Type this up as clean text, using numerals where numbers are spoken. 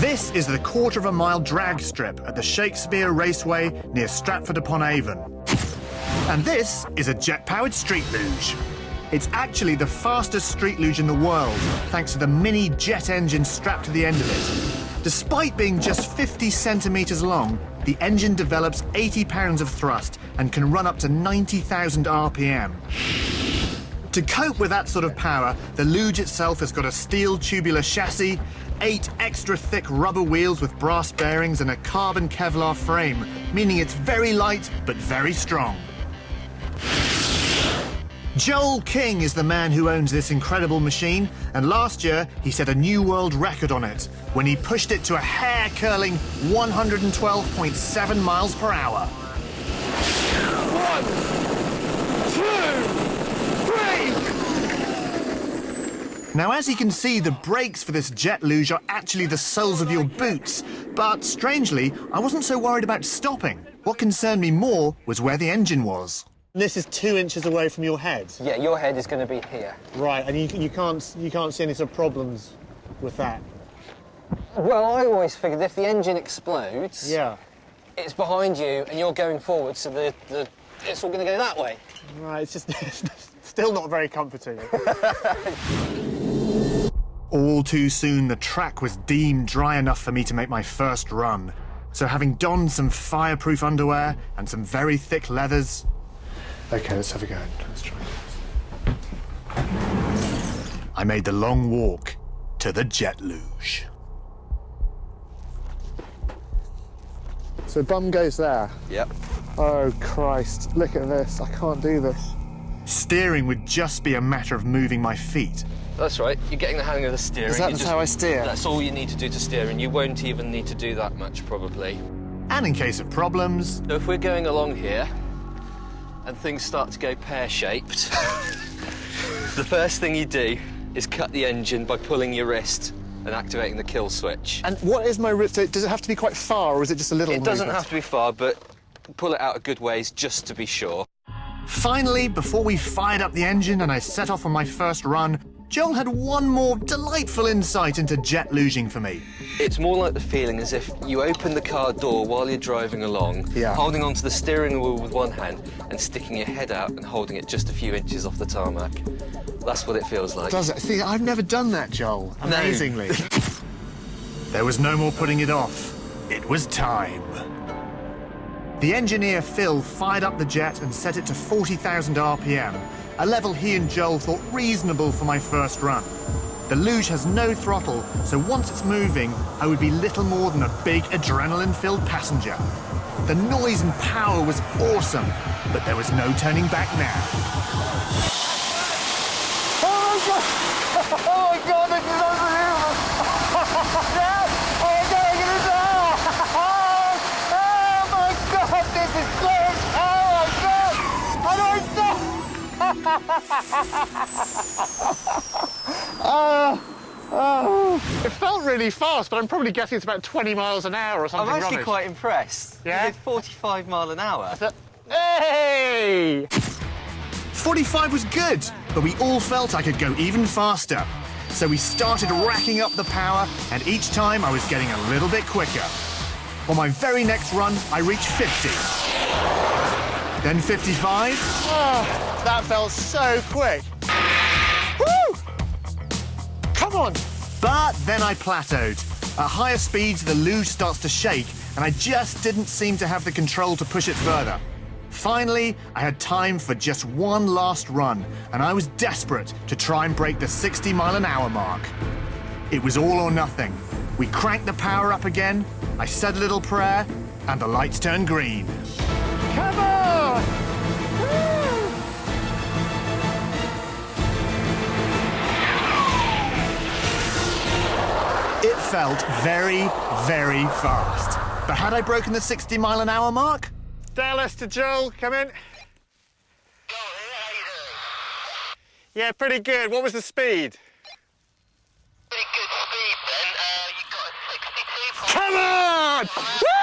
This is the quarter-of-a-mile drag strip at the Shakespeare Raceway near Stratford-upon-Avon. And this is a jet-powered street luge. It's actually the fastest street luge in the world, thanks to the mini jet engine strapped to the end of it. Despite being just 50 centimetres long, the engine develops 80 pounds of thrust and can run up to 90,000 RPM. To cope with that sort of power, the luge itself has got a steel tubular chassis, 8 extra thick rubber wheels with brass bearings and a carbon Kevlar frame, meaning it's very light but very strong. Joel King is the man who owns this incredible machine, and last year he set a new world record on it when he pushed it to a hair-curling 112.7 miles per hour. 1, 2, 3! Now, as you can see, the brakes for this jet luge are actually the soles of your boots, but strangely, I wasn't so worried about stopping. What concerned me more was where the engine was. This is 2 inches away from your head? Yeah, your head is going to be here. Right, and you can't see any sort of problems with that? Well, I always figured if the engine explodes, yeah, it's behind you and you're going forward, so it's all going to go that way. Right, it's just still not very comforting. All too soon, the track was deemed dry enough for me to make my first run. So having donned some fireproof underwear and some very thick leathers... OK, let's have a go. Let's try this. I made the long walk to the jet luge. So bum goes there? Yep. Oh, Christ. Look at this. I can't do this. Steering would just be a matter of moving my feet. That's right. You're getting the hang of the steering. Is that how I steer? That's all you need to do to steer, and you won't even need to do that much, probably. And in case of problems... So if we're going along here, and things start to go pear-shaped, the first thing you do is cut the engine by pulling your wrist and activating the kill switch. And what is my wrist? Does it have to be quite far, or is it just a little It doesn't movement? have to be far, but pull it out a good ways just to be sure. Finally, before we fired up the engine and I set off on my first run, Joel had one more delightful insight into jet luging for me. It's more like the feeling as if you open the car door while you're driving along, holding onto the steering wheel with one hand and sticking your head out and holding it just a few inches off the tarmac. That's what it feels like. Does it? See, I've never done that, Joel. Amazingly. There was no more putting it off. It was time. The engineer, Phil, fired up the jet and set it to 40,000 RPM, a level he and Joel thought reasonable for my first run. The luge has no throttle, so once it's moving, I would be little more than a big adrenaline-filled passenger. The noise and power was awesome, but there was no turning back now. Oh my God! Oh my God, this is unbelievable! Oh my God, I'm gonna die! Oh my God, this is great! Oh my God! How do I stop? It felt really fast, but I'm probably guessing it's about 20 miles an hour or something. I'm actually rubbish. quite impressed. Yeah? You did 45 mile an hour. Hey! 45 was good, but we all felt I could go even faster. So we started racking up the power, and each time I was getting a little bit quicker. On my very next run, I reached 50. Then 55. Oh, that felt so quick. Woo! Come on! But then I plateaued. At higher speeds, the luge starts to shake, and I just didn't seem to have the control to push it further. Finally, I had time for just one last run, and I was desperate to try and break the 60-mile-an-hour mark. It was all or nothing. We cranked the power up again, I said a little prayer, and the lights turned green. Come on! Woo! It felt very, very fast. But had I broken the 60-mile-an-hour mark? Dallas to Joel, come in. Yeah, pretty good. What was the speed? Pretty good speed then. You got a 62. Come on! Woo!